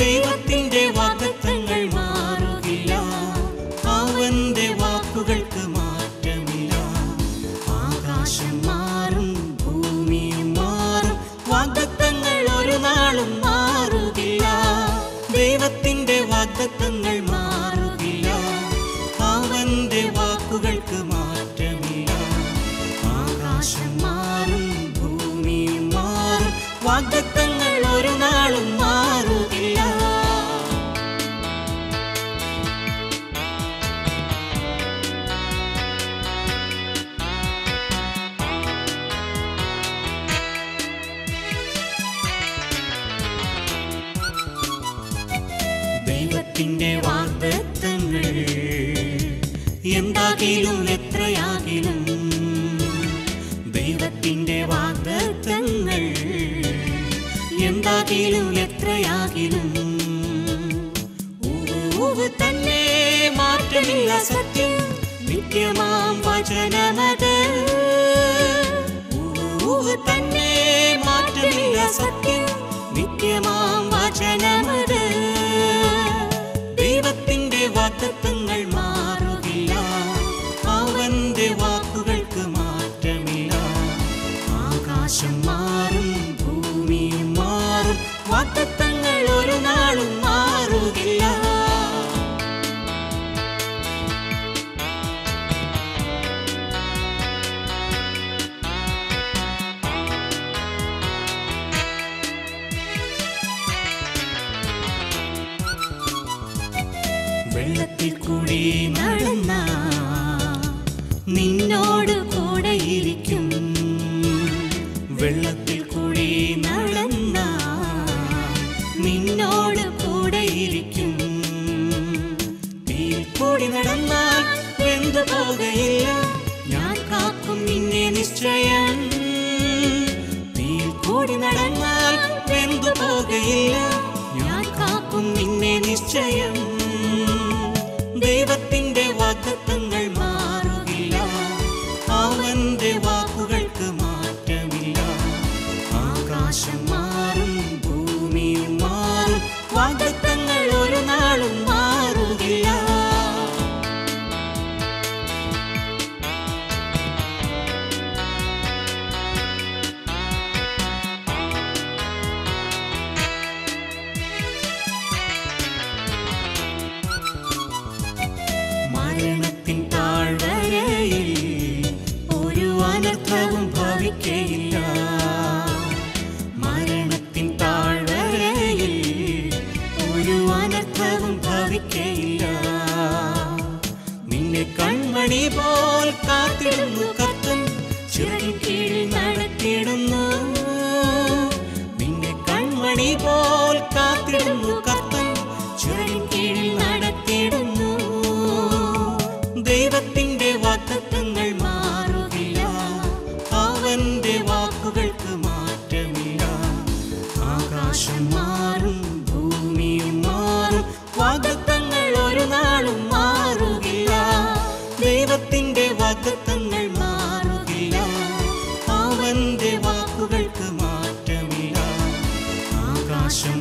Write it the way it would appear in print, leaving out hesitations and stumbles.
ദൈവത്തിന്റെ വാഗ്ദത്തങ്ങൾ മാറുകില്ല, അവന്റെ വാക്കുകൾക്ക് മാറ്റമില്ല. ആകാശം മാറും, ഭൂമിയും മാറും, വാഗ്ദത്തങ്ങൾ ഒരു നാളും മാറുകില്ല. ദൈവത്തിന്റെ വാഗ്ദത്തങ്ങൾ മാറുകില്ല, അവന്റെ വാക്കുകൾക്ക് മാറ്റമില്ല. ആകാശം മാറും, ഭൂമിയും മാറും, വാഗ്ദത്തങ്ങൾ ഒരു നാളും മാറുകില്ല. ദൈവത്തിന്റെ വാഗ്ദത്തങ്ങൾ എന്താകിലും എത്രയാകിലും, ദൈവത്തിന്റെ വാഗ്ദത്തങ്ങൾ എന്താകിലും എത്രയാകിലും, തന്നെ മാറ്റമില്ല സത്യം, നിത്യമാം വചനമത്. തന്നെ മാറ്റമില്ല സത്യം, നിത്യമാം വചനമത്. ദൈവത്തിന്റെ വാഗ്ദത്തങ്ങൾ മാറുകില്ല, അവന്റെ വാക്കുകൾക്ക് മാറ്റമില്ല. ആകാശം മാറും, ഭൂമിയും മാറും, വാഗ്ദത്തങ്ങൾ ഒരു നാളും മാറുകില്ല. വെള്ളത്തിൽ കൂടി നടന്ന നിന്നോട് കൂടെയിരിക്കും, വെള്ളത്തിൽ കൂടി നടന്ന നിന്നോട് കൂടെയിരിക്കും. തീയിൽ കൂടി നടന്നാൽ വെന്തു പോകയില്ല, ഞാൻ കാക്കും നിന്നെ നിശ്ചയം. തീയിൽ കൂടി നടന്നാൽ വെന്തു പോകയില്ല, ഞാൻ കാക്കും നിന്നെ നിശ്ചയം. ദൈവത്തിന്റെ വാഗ്ദത്തങ്ങൾ മാറുകില്ല, അവന്റെ വാക്കുകൾക്ക് മാറ്റമില്ല. ആകാശം മാറും, ഭൂമിയും മാറും, വാഗ്ദത്തങ്ങൾ ഒരു നാളും മാറുകില്ല. മരണത്തിൻ താഴ്വരയിൽ ഒരു അനർത്ഥവും ഭവിക്കയില്ല, മരണത്തിൻ താഴ്വരയിൽ ഒരു അനർത്ഥവും ഭവിക്കയില്ല. നിന്നെ കൺമണി പോൽ കാത്തിടുന്നു കർത്തൻ, ചിറകിൻ കീഴിൽ നടത്തിയിടുന്നു. നിന്നെ കൺമണി പോൽ കാത്തിടുന്നു കർത്തൻ, ചിറകിൻ കീഴിൽ നടത്തിയിടുന്നു. ദൈവത്തിന്റെ വാഗ്ദത്തങ്ങൾ മാറുകില്ല, അവന്റെ വാക്കുകൾക്ക് മാറ്റമില്ല. ആകാശം മാറും, ഭൂമിയും മാറും, വാഗ്ദത്തങ്ങൾ ഒരു നാളും മാറുകില്ല. ദൈവത്തിന്റെ വാഗ്ദത്തങ്ങൾ മാറുകില്ല, അവന്റെ വാക്കുകൾക്ക് മാറ്റമില്ല. ആകാശം